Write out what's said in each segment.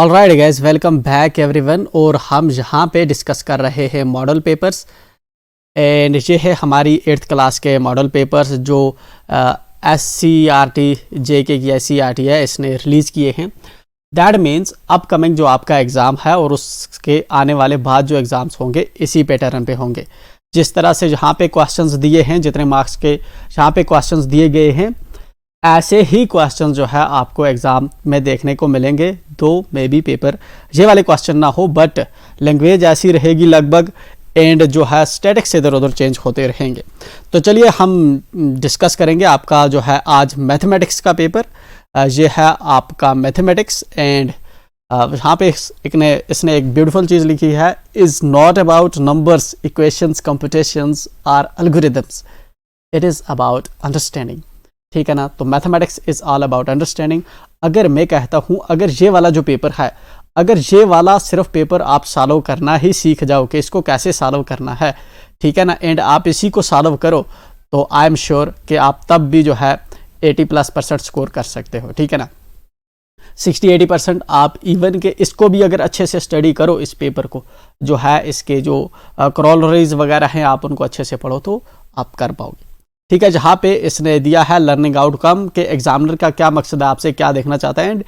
Alright guys, welcome back everyone. और हम यहाँ पे डिस्कस कर रहे हैं मॉडल पेपर्स एंड ये है हमारी 8th क्लास के मॉडल पेपर्स जो SCERT JK की SCERT है इसने रिलीज़ किए हैं। दैट मीन्स अपकमिंग जो आपका एग्ज़ाम है और उसके आने वाले बाद जो एग्ज़ाम्स होंगे इसी पैटर्न पे होंगे। जिस तरह से यहाँ पे क्वेश्चंस दिए हैं, जितने मार्क्स के यहाँ पे क्वेश्चंस दिए गए हैं, ऐसे ही क्वेश्चन जो है आपको एग्ज़ाम में देखने को मिलेंगे। दो मे बी पेपर ये वाले क्वेश्चन ना हो, बट लैंग्वेज ऐसी रहेगी लगभग एंड जो है स्टैटिक्स इधर उधर चेंज होते रहेंगे। तो चलिए हम डिस्कस करेंगे आपका जो है आज मैथमेटिक्स का पेपर। ये है आपका मैथमेटिक्स एंड यहाँ पे इसने एक ब्यूटीफुल चीज़ लिखी है, is not about numbers, equations, computations or algorithms, it is about understanding. ठीक है ना। तो mathematics is all about understanding. अगर मैं कहता हूँ अगर ये वाला जो पेपर है, अगर ये वाला सिर्फ पेपर आप सॉल्व करना ही सीख जाओ कि इसको कैसे सॉल्व करना है, ठीक है ना, एंड आप इसी को सॉल्व करो, तो आई एम श्योर कि आप तब भी जो है 80+% स्कोर कर सकते हो। ठीक है ना, 60-80% आप इवन के इसको भी अगर अच्छे से स्टडी करो, इस पेपर को जो है इसके जो क्रॉलरीज वगैरह हैं आप उनको अच्छे से पढ़ो तो आप कर पाओगे। ठीक है। जहाँ पे इसने दिया है लर्निंग आउटकम के एग्जामिनर का क्या मकसद है, आपसे क्या देखना चाहता है, एंड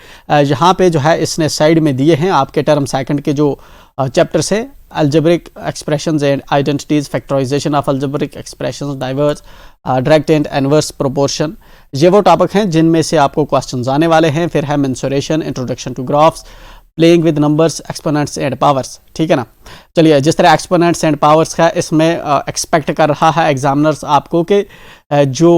यहाँ पे जो है इसने साइड में दिए हैं आपके टर्म सेकंड के जो चैप्टर्स है, algebraic expressions and identities, factorisation of algebraic expressions, diverse, direct and inverse proportion. ये वो टॉपिक हैं जिनमें से आपको क्वेश्चंस आने वाले हैं। फिर है mensuration, introduction to graphs, playing with numbers, exponents and powers. ठीक है ना। चलिए, जिस तरह एक्सपोनेंट्स एंड पावर्स है इसमें एक्सपेक्ट कर रहा है एग्जामिनर्स आपको कि जो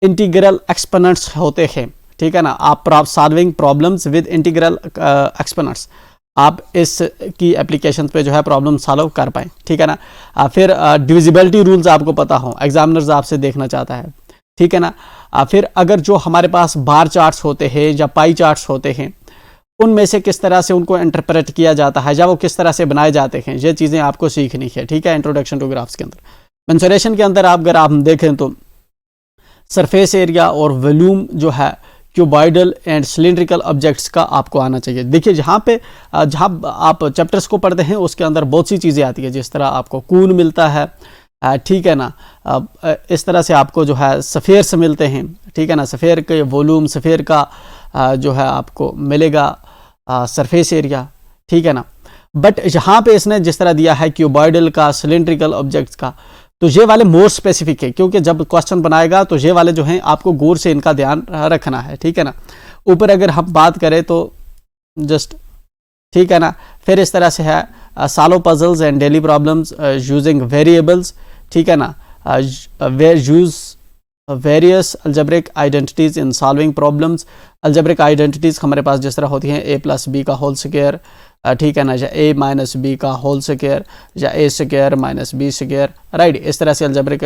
इंटीग्रल एक्सपोनेंट्स होते हैं, ठीक है ना, आप solving problems with integral exponents, आप इस की एप्लीकेशन पे जो है प्रॉब्लम सॉल्व कर पाएँ। ठीक है ना। फिर डिविजिबिलिटी रूल्स आपको पता हो, एग्जामिनर्स आपसे देखना चाहता है। ठीक है ना। फिर अगर जो हमारे पास बार चार्ट्स होते हैं या पाई चार्ट्स होते हैं, उनमें से किस तरह से उनको इंटरप्रेट किया जाता है या वो किस तरह से बनाए जाते हैं, ये चीज़ें आपको सीखनी है। ठीक है। इंट्रोडक्शन टू ग्राफ्स के अंदर, मेंसुरेशन के अंदर अगर आप देखें तो सरफेस एरिया और वॉल्यूम जो है क्यूबॉइडल एंड सिलिंड्रिकल ऑब्जेक्ट्स का आपको आना चाहिए। देखिए जहाँ पे जहाँ आप चैप्टर्स को पढ़ते हैं उसके अंदर बहुत सी चीज़ें आती है, जिस तरह आपको कून मिलता है, ठीक है ना, इस तरह से आपको जो है सफ़ेयर्स मिलते हैं। ठीक है ना, सफ़ेयर के वॉल्यूम, सफ़ेयर का जो है आपको मिलेगा सरफेस एरिया। ठीक है ना। बट यहाँ पे इसने जिस तरह दिया है क्यूबॉइडल का, सिलिंड्रिकल ऑब्जेक्ट्स का, तो ये वाले मोर स्पेसिफिक है, क्योंकि जब क्वेश्चन बनाएगा तो ये वाले जो हैं आपको गौर से इनका ध्यान रखना है। ठीक है ना। ऊपर अगर हम बात करें तो जस्ट, ठीक है ना, फिर इस तरह से है solve puzzles and daily problems using variables. ठीक है ना, use various algebraic identities in solving problems. Algebraic identities हमारे पास जिस तरह होती हैं a+b का होल स्क्वायर, ठीक है ना, या a-b का होल स्क्वायर, या a² - b², राइट, इस तरह से अल्जेब्रिक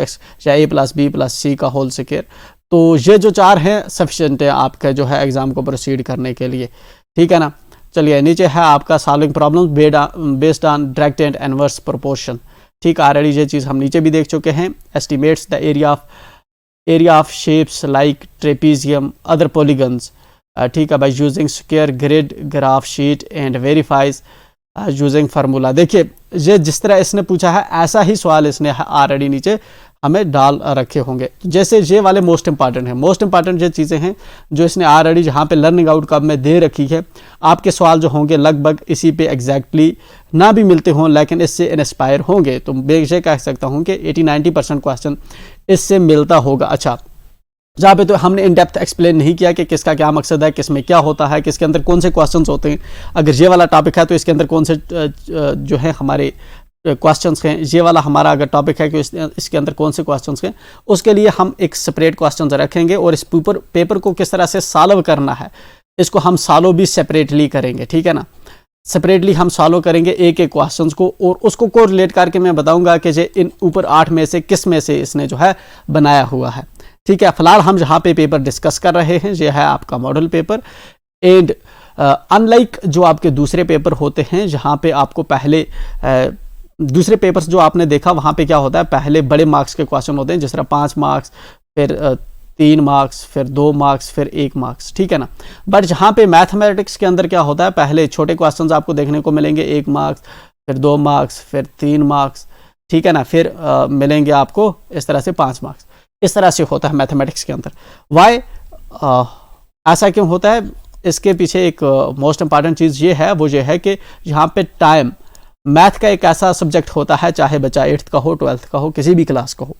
या a+b+c का होल स्क्वायर। तो ये जो चार हैं सफिशिएंट है आपका जो है एग्ज़ाम को प्रोसीड करने के लिए। ठीक है ना। चलिए, नीचे है आपका solving problems based on direct and inverse proportion. ठीक, ऑलरेडी ये चीज़ हम नीचे भी देख चुके हैं। Estimates the area of shapes like trapezium, other polygons, ठीक है, by using square grid graph sheet and verifies using formula. देखिए ये जिस तरह इसने पूछा है ऐसा ही सवाल इसने ऑलरेडी नीचे हमें डाल रखे होंगे। जैसे ये वाले मोस्ट इंपॉर्टेंट हैं, मोस्ट इंपॉर्टेंट ये चीज़ें हैं जो इसने ऑलरेडी जहाँ पे लर्निंग आउटकम में दे रखी है। आपके सवाल जो होंगे लगभग इसी पे एग्जैक्टली ना भी मिलते हों, लेकिन इससे इंस्पायर होंगे। तो मैं ये कह सकता हूँ कि 80-90% क्वेश्चन इससे मिलता होगा। अच्छा, जहाँ पे तो हमने इन डेप्थ एक्सप्लेन नहीं किया कि किसका क्या मकसद है, किसमें क्या होता है, किसके अंदर कौन से क्वेश्चंस होते हैं। अगर ये वाला टॉपिक है तो इसके अंदर कौन से जो है हमारे क्वेश्चंस हैं, ये वाला हमारा अगर टॉपिक है कि इसके अंदर कौन से क्वेश्चंस हैं, उसके लिए हम एक सेपरेट क्वेश्चंस रखेंगे और इस पेपर को किस तरह से सॉल्व करना है इसको हम सॉल्व भी सेपरेटली करेंगे। ठीक है ना, सेपरेटली हम सॉल्व करेंगे एक एक क्वेश्चंस को और उसको कोरिलेट करके मैं बताऊंगा कि ये इन ऊपर 8 में से किस में से इसने जो है बनाया हुआ है। ठीक है। फिलहाल हम जहाँ पे पेपर डिस्कस कर रहे हैं ये है आपका मॉडल पेपर एंड अनलाइक जो आपके दूसरे पेपर होते हैं जहाँ पे आपको पहले दूसरे पेपर्स जो आपने देखा वहाँ पे क्या होता है, पहले बड़े मार्क्स के क्वेश्चन होते हैं जिस तरह 5 मार्क्स, फिर 3 मार्क्स, फिर 2 मार्क्स, फिर 1 मार्क्स, ठीक है ना। बट जहाँ पे मैथमेटिक्स के अंदर क्या होता है, पहले छोटे क्वेश्चंस आपको देखने को मिलेंगे 1 मार्क्स, फिर 2 मार्क्स, फिर 3 मार्क्स, ठीक है ना, फिर मिलेंगे आपको इस तरह से 5 मार्क्स। इस तरह से होता है मैथमेटिक्स के अंदर। वाई ऐसा क्यों होता है, इसके पीछे एक मोस्ट इंपॉर्टेंट चीज़ ये है, वो ये है कि यहाँ पे टाइम, मैथ का एक ऐसा सब्जेक्ट होता है, चाहे बच्चा 8th का हो, 12th का हो, किसी भी क्लास का हो,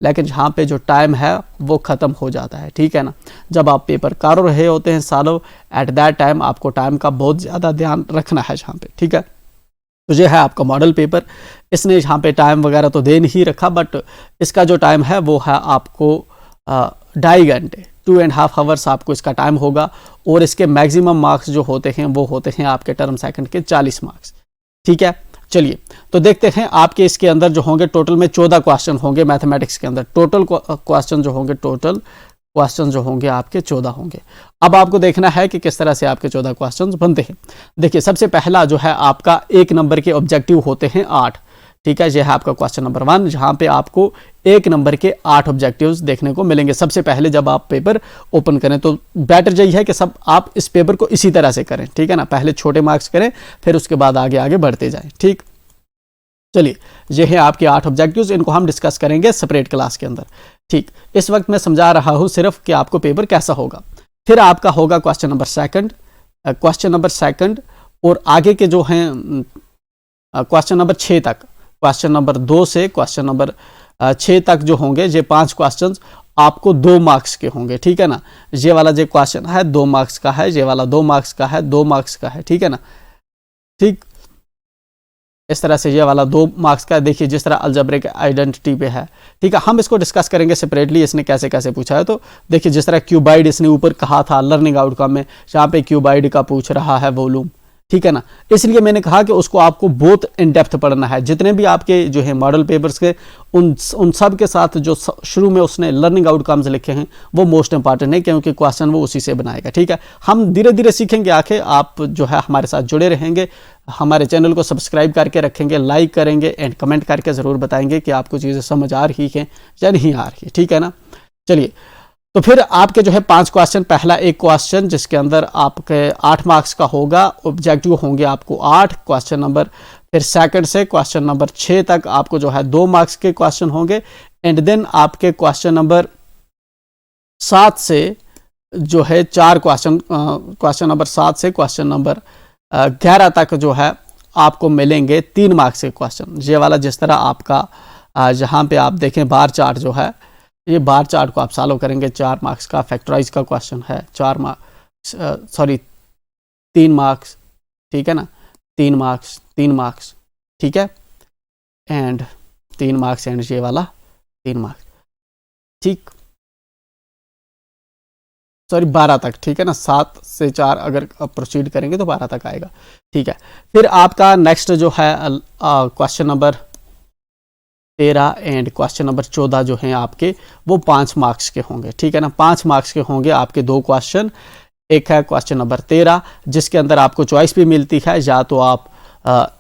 लेकिन जहाँ पे जो टाइम है वो ख़त्म हो जाता है, ठीक है ना। जब आप पेपर कर रहे होते हैं सालों, एट दैट टाइम आपको टाइम का बहुत ज़्यादा ध्यान रखना है जहाँ पे, ठीक है। तो ये है आपका मॉडल पेपर। इसने यहाँ पे टाइम वगैरह तो दे नहीं रखा, बट इसका जो टाइम है वो है आपको 2.5 घंटे, 2.5 आवर्स आपको इसका टाइम होगा। और इसके मैक्सिमम मार्क्स जो होते हैं वो होते हैं आपके टर्म सेकंड के 40 मार्क्स, ठीक है। चलिए तो देखते हैं आपके इसके अंदर जो होंगे, टोटल में 14 क्वेश्चन होंगे मैथमेटिक्स के अंदर। टोटल क्वेश्चन जो होंगे, टोटल क्वेश्चन जो होंगे आपके 14 होंगे। अब आपको देखना है कि किस तरह से आपके 14 क्वेश्चन बनते हैं। देखिए सबसे पहला जो है आपका 1 नंबर के ऑब्जेक्टिव होते हैं 8, ठीक है। यह है आपका क्वेश्चन नंबर 1, जहां पे आपको 1 नंबर के 8 ऑब्जेक्टिव्स देखने को मिलेंगे। सबसे पहले जब आप पेपर ओपन करें तो बेटर यही है कि सब आप इस पेपर को इसी तरह से करें, ठीक है ना। पहले छोटे मार्क्स करें, फिर उसके बाद आगे आगे बढ़ते जाएं, ठीक। चलिए ये है आपके 8 ऑब्जेक्टिव्स, इनको हम डिस्कस करेंगे सेपरेट क्लास के अंदर, ठीक। इस वक्त मैं समझा रहा हूं सिर्फ कि आपको पेपर कैसा होगा। फिर आपका होगा क्वेश्चन नंबर सेकंड, और आगे के जो हैं क्वेश्चन नंबर 6 तक, क्वेश्चन नंबर 2 से क्वेश्चन नंबर 6 तक जो होंगे, ये 5 क्वेश्चन आपको 2 मार्क्स के होंगे, ठीक है ना। ये वाला जो क्वेश्चन है 2 मार्क्स का है, ये वाला 2 मार्क्स का है, 2 मार्क्स का है, ठीक है ना, ठीक। इस तरह से ये वाला 2 मार्क्स का, देखिए जिस तरह अलजेब्रिक आइडेंटिटी पे है, ठीक है। हम इसको डिस्कस करेंगे सेपरेटली, इसने कैसे कैसे पूछा है। तो देखिए जिस तरह क्यूबाइड इसने ऊपर कहा था लर्निंग आउटकम में, यहाँ पे क्यूबाइड का पूछ रहा है वॉल्यूम, ठीक है ना। इसलिए मैंने कहा कि उसको आपको बहुत इन डेप्थ पढ़ना है। जितने भी आपके जो है मॉडल पेपर्स के, उन सब के साथ जो शुरू में उसने लर्निंग आउटकम्स लिखे हैं वो मोस्ट इंपॉर्टेंट है, क्योंकि क्वेश्चन वो उसी से बनाएगा, ठीक है। हम धीरे धीरे सीखेंगे, आके आप जो है हमारे साथ जुड़े रहेंगे, हमारे चैनल को सब्सक्राइब करके रखेंगे, लाइक करेंगे एंड कमेंट करके ज़रूर बताएंगे कि आपको चीज़ें समझ आ रही हैं या नहीं आ रही है, ठीक है ना। चलिए तो फिर आपके जो है 5 क्वेश्चन, पहला एक क्वेश्चन जिसके अंदर आपके 8 मार्क्स का होगा, ऑब्जेक्टिव होंगे आपको 8 क्वेश्चन नंबर। फिर सेकंड से क्वेश्चन नंबर 6 तक आपको जो है 2 मार्क्स के क्वेश्चन होंगे। एंड देन आपके क्वेश्चन नंबर 7 से जो है 4 क्वेश्चन, क्वेश्चन नंबर 7 से क्वेश्चन नंबर 11 तक जो है आपको मिलेंगे 3 मार्क्स के क्वेश्चन। ये वाला जिस तरह आपका जहाँ पे आप देखें बार चार्ट जो है, ये बार चार्ट को आप सॉल्व करेंगे, 4 मार्क्स का फैक्टराइज का क्वेश्चन है, 3 मार्क्स, ठीक है ना, 3 मार्क्स, ठीक है, एंड 3 मार्क्स, एंड ये वाला 3 मार्क्स, ठीक, 12 तक, ठीक है ना। 7 से 4 अगर प्रोसीड करेंगे तो 12 तक आएगा, ठीक है। फिर आपका नेक्स्ट जो है question number 13 and question number 14 जो हैं आपके वो 5 मार्क्स के होंगे, ठीक है ना। 5 मार्क्स के होंगे आपके 2 क्वेश्चन। एक है क्वेश्चन नंबर 13 जिसके अंदर आपको चॉइस भी मिलती है, या तो आप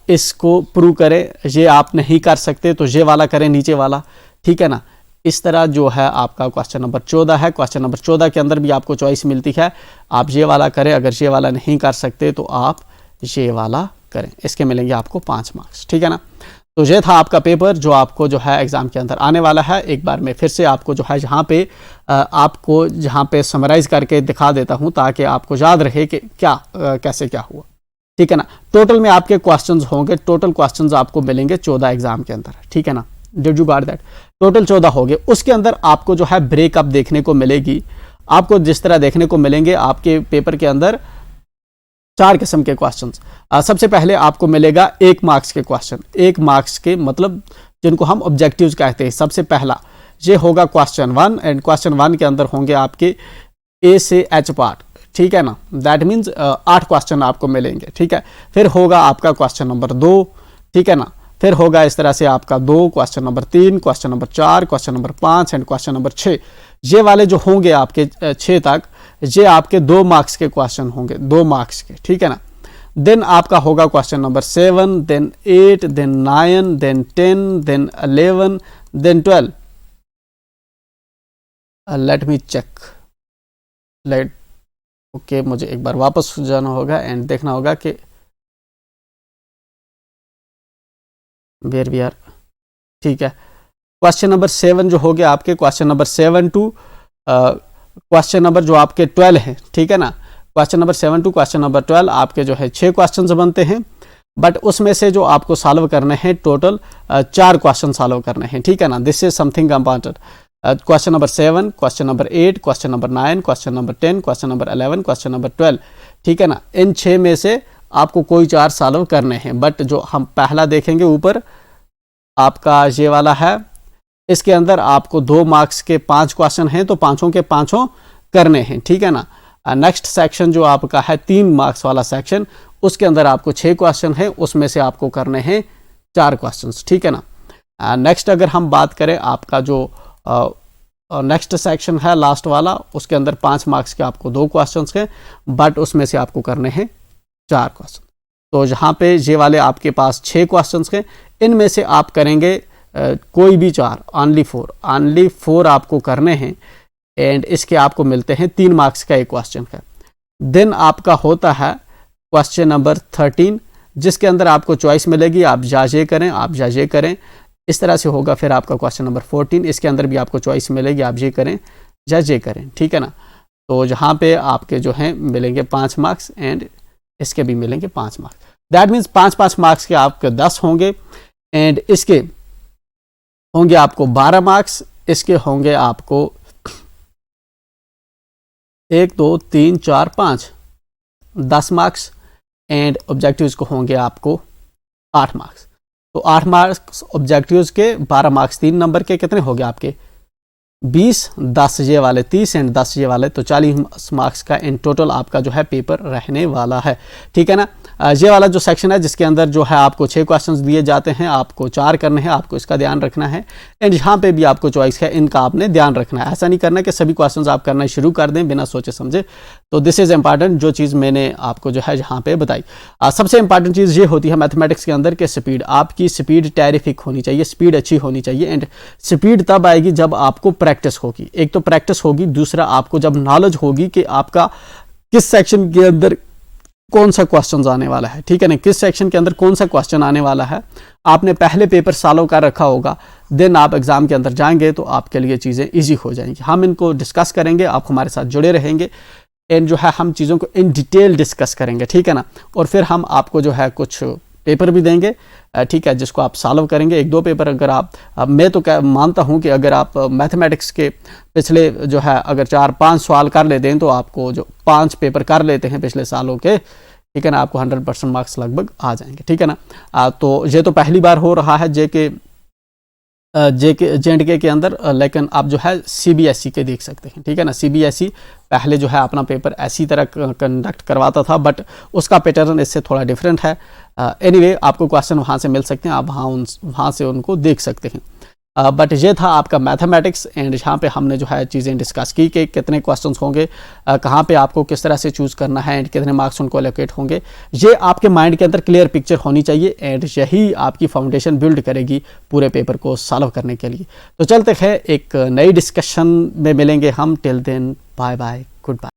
इसको प्रूव करें, ये आप नहीं कर सकते तो ये वाला करें, नीचे वाला, ठीक है ना। इस तरह जो है आपका क्वेश्चन नंबर 14 है। क्वेश्चन नंबर 14 के अंदर भी आपको चॉइस मिलती है, आप ये वाला करें, अगर ये वाला नहीं कर सकते तो आप ये वाला करें, इसके मिलेंगे आपको 5 मार्क्स, ठीक है ना। तो ये था आपका पेपर जो आपको जो है एग्ज़ाम के अंदर आने वाला है। एक बार मैं फिर से आपको जो है यहाँ पे आपको जहाँ पे समराइज़ करके दिखा देता हूँ, ताकि आपको याद रहे कि क्या कैसे क्या हुआ, ठीक है ना। टोटल में आपके क्वेश्चंस होंगे, टोटल क्वेश्चंस आपको मिलेंगे 14 एग्जाम के अंदर, ठीक है ना। Did you got that? Total 14 हो गए। उसके अंदर आपको जो है ब्रेकअप देखने को मिलेगी। आपको जिस तरह देखने को मिलेंगे आपके पेपर के अंदर 4 किस्म के क्वेश्चंस। सबसे पहले आपको मिलेगा 1 मार्क्स के क्वेश्चन। 1 मार्क्स के मतलब जिनको हम ऑब्जेक्टिव्स कहते हैं। सबसे पहला ये होगा क्वेश्चन 1 एंड क्वेश्चन 1 के अंदर होंगे आपके ए से एच पार्ट, ठीक है ना। दैट मीन्स 8 क्वेश्चन आपको मिलेंगे, ठीक है। फिर होगा आपका क्वेश्चन नंबर 2, ठीक है ना। फिर होगा इस तरह से आपका 2, question number 3, question number 4, question number 5 and question number 6। ये वाले जो होंगे आपके 6 तक, ये आपके 2 मार्क्स के क्वेश्चन होंगे, 2 मार्क्स के, ठीक है ना। देन आपका होगा question number 7, then 8, then 9, then 10, then 11, then 12। Let me check okay, मुझे एक बार वापस जाना होगा एंड देखना होगा कि वेयर वी आर। ठीक है, क्वेश्चन नंबर 7 जो हो गया आपके, question number 7 to question number जो आपके 12 है, ठीक है ना, question number 7 to question number 12 आपके जो है 6 क्वेश्चन बनते हैं, बट उसमें से जो आपको सॉल्व करने हैं टोटल 4 क्वेश्चन सॉल्व करने हैं, ठीक है ना। This is something important. Question number 7, question number 8, question number 9, question number 10, question number 11, question number 12, ठीक है ना। इन 6 में से आपको कोई 4 सॉल्व करने हैं, बट जो हम पहला देखेंगे ऊपर आपका ये वाला है, इसके अंदर आपको 2 मार्क्स के 5 क्वेश्चन हैं, तो पांचों के पांचों करने हैं, ठीक है ना। नेक्स्ट सेक्शन जो आपका है 3 मार्क्स वाला सेक्शन, उसके अंदर आपको 6 क्वेश्चन है, उसमें से आपको करने हैं 4 क्वेश्चन, ठीक है ना। नेक्स्ट अगर हम बात करें आपका जो नेक्स्ट सेक्शन है लास्ट वाला, उसके अंदर 5 मार्क्स के आपको 2 क्वेश्चन हैं, बट उसमें से आपको करने हैं 4 क्वेश्चन। तो यहाँ पे ये वाले आपके पास 6 क्वेश्चन हैं, इनमें से आप करेंगे कोई भी 4, ओनली 4 आपको करने हैं, एंड इसके आपको मिलते हैं 3 मार्क्स का एक क्वेश्चन का। देन आपका होता है क्वेश्चन नंबर 13, जिसके अंदर आपको चॉइस मिलेगी, आप जाजे करें, आप जाजे करें, इस तरह से होगा। फिर आपका क्वेश्चन नंबर 14, इसके अंदर भी आपको चॉइस मिलेगी, आप ये करें या ये करें, ठीक है ना। तो जहाँ पे आपके जो हैं मिलेंगे 5 मार्क्स एंड इसके भी मिलेंगे 5 मार्क्स। दैट मीन्स 5-5 मार्क्स के आपके 10 होंगे, एंड इसके होंगे आपको 12 मार्क्स, इसके होंगे आपको 1 2 3 4 5 10 मार्क्स, एंड ऑब्जेक्टिव्स को होंगे आपको 8 मार्क्स। तो 8 मार्क्स ऑब्जेक्टिव्स के, 12 मार्क्स 3 नंबर के, कितने हो गए आपके 20, 10 ये वाले 30 एंड 10 ये वाले, तो 40 मार्क्स का इन टोटल आपका जो है पेपर रहने वाला है, ठीक है ना। ये वाला जो सेक्शन है जिसके अंदर जो है आपको 6 क्वेश्चंस दिए जाते हैं, आपको 4 करने हैं, आपको इसका ध्यान रखना है, एंड यहाँ पे भी आपको चॉइस है, इनका आपने ध्यान रखना है। ऐसा नहीं करना कि सभी क्वेश्चंस आप करना शुरू कर दें बिना सोचे समझे। तो दिस इज इंपॉर्टेंट, जो चीज़ मैंने आपको जो है यहाँ पे बताई। सबसे इंपॉर्टेंट चीज़ ये होती है मैथमेटिक्स के अंदर कि स्पीड, आपकी स्पीड टेरिफिक होनी चाहिए, स्पीड अच्छी होनी चाहिए, एंड स्पीड तब आएगी जब आपको प्रैक्टिस होगी। एक तो प्रैक्टिस होगी, दूसरा आपको जब नॉलेज होगी कि आपका किस सेक्शन के अंदर कौन सा क्वेश्चन आने वाला है, ठीक है ना, किस सेक्शन के अंदर कौन सा क्वेश्चन आने वाला है, आपने पहले पेपर सॉल्व कर रखा होगा, देन आप एग्जाम के अंदर जाएंगे तो आपके लिए चीज़ें इजी हो जाएंगी। हम इनको डिस्कस करेंगे, आप हमारे साथ जुड़े रहेंगे, एंड जो है हम चीज़ों को इन डिटेल डिस्कस करेंगे, ठीक है ना। और फिर हम आपको जो है कुछ पेपर भी देंगे, ठीक है, जिसको आप सॉल्व करेंगे। 1-2 पेपर अगर आप, मैं तो मानता हूं कि अगर आप मैथमेटिक्स के पिछले जो है अगर 4-5 सवाल कर लेते हैं, तो आपको जो 5 पेपर कर लेते हैं पिछले सालों के, ठीक है ना, आपको 100% मार्क्स लगभग आ जाएंगे, ठीक है ना। तो ये तो पहली बार हो रहा है JNK के अंदर, लेकिन आप जो है CBSE के देख सकते हैं, ठीक है ना। CBSE पहले जो है अपना पेपर ऐसी तरह कंडक्ट करवाता था, बट उसका पैटर्न इससे थोड़ा डिफरेंट है। एनीवे आपको क्वेश्चन वहाँ से मिल सकते हैं, आप वहाँ से उनको देख सकते हैं। बट ये था आपका मैथमेटिक्स, एंड यहाँ पे हमने जो है चीज़ें डिस्कस की कि कितने क्वेश्चंस होंगे, कहाँ पे आपको किस तरह से चूज़ करना है, एंड कितने मार्क्स उनको एलोकेट होंगे। ये आपके माइंड के अंदर क्लियर पिक्चर होनी चाहिए, एंड यही आपकी फाउंडेशन बिल्ड करेगी पूरे पेपर को सॉल्व करने के लिए। तो चलते हैं एक नई डिस्कशन में मिलेंगे हम। Till then bye bye, good bye.